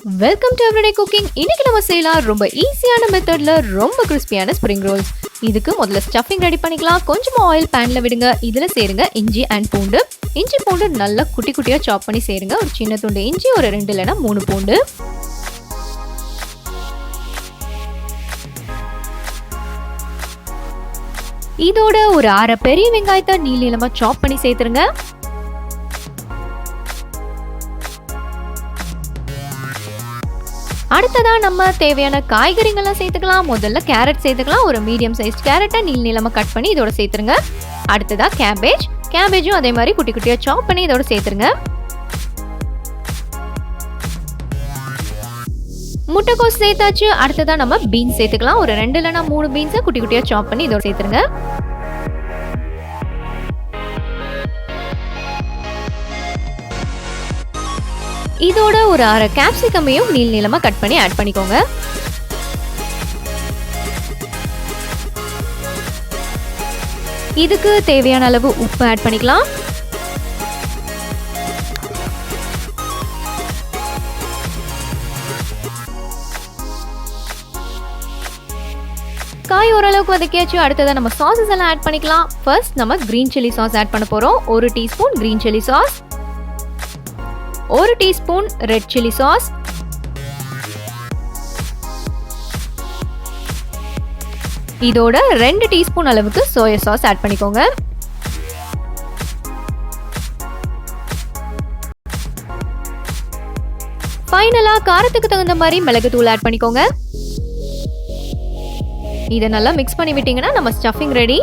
Welcome to everyday cooking. இன்னைக்கு நம்ம செய்யலாம் ரொம்ப ஈஸியான மெத்தட்ல ரொம்ப கிறிஸ்பியான ஸ்ப்ரிங் ரோல்ஸ். இதுக்கு முதல்ல ஸ்டஃபிங் ரெடி பண்ணிக்கலாம். கொஞ்சமா ஆயில் பேன்ல விடுங்க. இதுல சேருங்க இஞ்சி அண்ட் பூண்டு. இஞ்சி பூண்டு நல்லா குட்டி குட்டியா சாப் பண்ணி சேருங்க. ஒரு சின்ன துண்டு இஞ்சி, ஒரு 2 இல்லைன்னா 3 பூண்டு. இதோட ஒரு 1/2 பெரிய வெங்காயத்தை நீள நீளமா சாப் பண்ணி சேர்த்துருங்க. அடுத்ததா நம்ம தேவையான காய்கறிகள்லாம் சேர்த்துக்கலாம். முதல்ல கேரட் சேர்த்துக்கலாம். ஒரு மீடியம் சைஸ் கேரட்டை நீள நீளமா கட் பண்ணி இதோட சேர்த்துருங்க. அடுத்ததா கேபேஜும் அதே மாதிரி குட்டி குட்டியா சாப் பண்ணி இதோட சேர்த்துருங்க. முட்டைக்கோஸ் சேர்த்தாச்சு. அடுத்ததா நம்ம பீன்ஸ் சேர்த்துக்கலாம். ஒரு 2 இல்லைன்னா 3 பீன்ஸை குட்டி குட்டியா சாப் பண்ணி இதோட சேர்த்துருங்க. இதோட ஒரு 1/2 கேப்சிகமையும் நீள நீளமா கட் பண்ணி ஆட் பண்ணிக்கோங்க. இதுக்கு தேவையான அளவு உப்பு ஆட் பண்ணிக்கலாம். காய் ஓரளவுக்கு வதக்கியாச்சு. அடுத்ததான் நம்ம சாஸஸ் எல்லாம் ஆட் பண்ணிக்கலாம். ஃபர்ஸ்ட் நம்ம கிரீன் சில்லி சாஸ் ஆட் பண்ண போறோம். 1 teaspoon green chilli sauce, 1 teaspoon red chilli sauce, இதோட 2 டீஸ்பூன் அளவுக்கு சோயா சாஸ் ஆட் பண்ணிக்கோங்க. ஃபைனலா காரத்துக்கு தகுந்த மாதிரி மிளகு தூள் ஆட் பண்ணிக்கோங்க. இதை நல்லா மிக்ஸ் பண்ணி விட்டீங்கன்னா நம்ம ஸ்டஃபிங் ரெடி.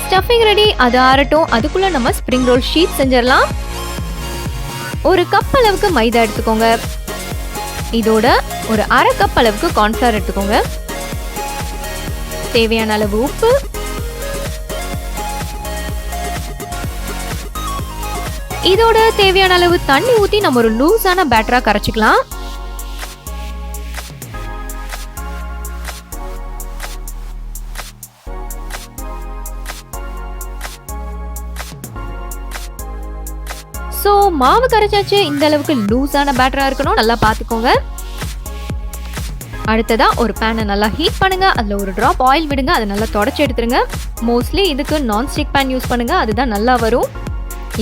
Stuffing ready. அது ஆறட்டும். அதுக்குள்ள நம்ம ஸ்ப்ரிங் ரோல் ஷீட் செஞ்சிடலாம். ஒரு கப் அளவுக்கு மைதா எடுத்துக்கோங்க. இதோட ஒரு 1/2 கப் அளவுக்கு கார்ன்ஃப்ளவர் எடுத்துக்கோங்க. தேவையான அளவு உப்பு, இதோட தேவையான அளவு தண்ணி ஊத்தி நம்ம ஒரு லூஸான பேட்டரா கரைச்சிக்கலாம். ஸோ மாவு கரைச்சாச்சு. இந்த அளவுக்கு லூஸான பேட்டரா இருக்கணும். நல்லா பார்த்துக்கோங்க. அடுத்ததா ஒரு பேனை நல்லா ஹீட் பண்ணுங்க. அதில் ஒரு ட்ராப் ஆயில் விடுங்க. அதை நல்லா தொடச்சி எடுத்துருங்க. மோஸ்ட்லி இதுக்கு நான்ஸ்டிக் பேன் யூஸ் பண்ணுங்க. அதுதான் நல்லா வரும்.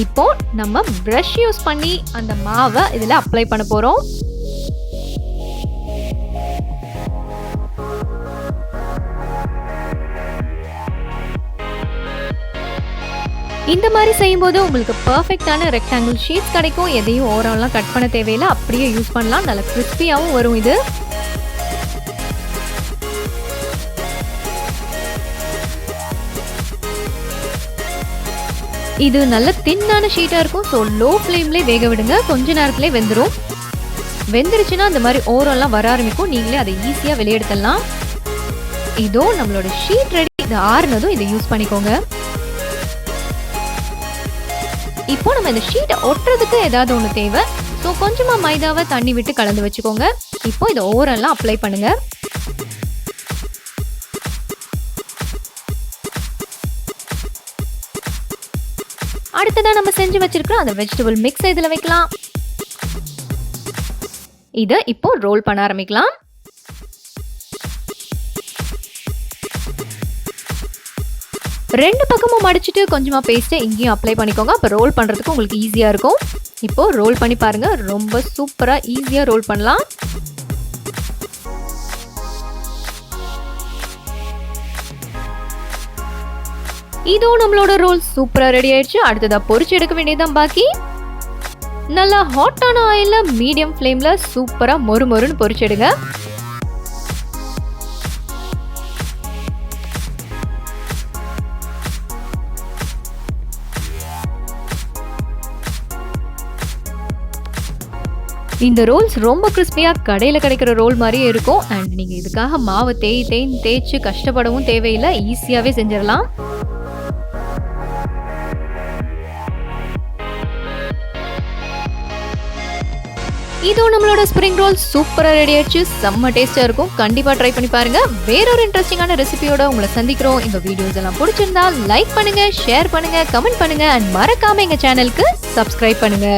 இப்போ நம்ம ப்ரஷ் யூஸ் பண்ணி அந்த மாவை இதில் அப்ளை பண்ண போறோம். இந்த மாதிரி செய்யும்போது உங்களுக்கு பர்ஃபெக்டான ரெக்டாங்கிள் ஷீட்ஸ் கிடைக்கும். எதையும் ஓரம்லாம் கட் பண்ண தேவையில்லை. அப்படியே யூஸ் பண்ணலாம். நல்ல கிறிஸ்பியாகவும் வரும். இது நல்ல தின்னான ஷீட்டாக இருக்கும். ஸோ லோ ஃப்ளேம்லேயே வேக விடுங்க. கொஞ்ச நேரத்துலேயே வெந்துடும். வெந்துருச்சுன்னா அந்த மாதிரி ஓரம்லாம் வர ஆரம்பிக்கும். நீங்களே அதை ஈஸியாக வெளியெடுத்துடலாம். இதோ நம்மளோட ஷீட் ரெடி. இது ஆறுனதும் இதை யூஸ் பண்ணிக்கோங்க. இப்போ நம்ம இந்த ஷீட்டை ஒட்டுறதுக்கு ஏதாவது ஒன்று தேவை. ஸோ கொஞ்சமா மைதாவை தண்ணி விட்டு கலந்து வச்சுக்கோங்க. இப்போ இதை ஓரெல்லாம் அப்ளை பண்ணுங்க. அடுத்ததான் நம்ம செஞ்சு வச்சிருக்கிற அந்த வெஜிடபிள் மிக்ஸ் இதில் வைக்கலாம். இதை இப்போ ரோல் பண்ண ஆரம்பிக்கலாம். ரெண்டு பக்கமும் மடிச்சிட்டு கொஞ்சமா பேஸ்ட்டை இங்கேயும் அப்ளை பண்ணிக்கோங்க. அப்போ ரோல் பண்ணுறதுக்கு உங்களுக்கு ஈஸியாக இருக்கும். இப்போ ரோல் பண்ணி பாருங்க. ரொம்ப சூப்பராக ஈஸியாக ரோல் பண்ணலாம். இதோ நம்மளோட ரோல் சூப்பராக ரெடி ஆயிடுச்சு. அடுத்ததாக பொரிச்சு எடுக்க வேண்டியதுதான் பாக்கி. நல்லா ஹாட்டான ஆயில்ல மீடியம் ஃப்ளேம்ல சூப்பராக மொறுமொறுன்னு பொரிச்செடுங்க. இந்த ரோல்ஸ் ரொம்ப கிறிஸ்பியாக கடையில் கிடைக்கிற ரோல் மாதிரியே இருக்கும். அண்ட் நீங்கள் இதுக்காக மாவை தேய்ச்சு கஷ்டப்படவும் தேவையில்லை. ஈஸியாகவே செஞ்சிடலாம். இதோ நம்மளோட ஸ்ப்ரிங் ரோல் சூப்பரா ரெடி ஆயிடுச்சு. செம்ம டேஸ்டா இருக்கும். கண்டிப்பா ட்ரை பண்ணி பாருங்க. வேறொரு இன்ட்ரெஸ்டிங்கான ரெசிபியோட உங்களை சந்திக்கிறோம். இந்த வீடியோஸ் எல்லாம் பிடிச்சிருந்தா லைக் பண்ணுங்க, ஷேர் பண்ணுங்க, கமெண்ட் பண்ணுங்க அண்ட் மறக்காம எங்க சேனலுக்கு சப்ஸ்கிரைப் பண்ணுங்க.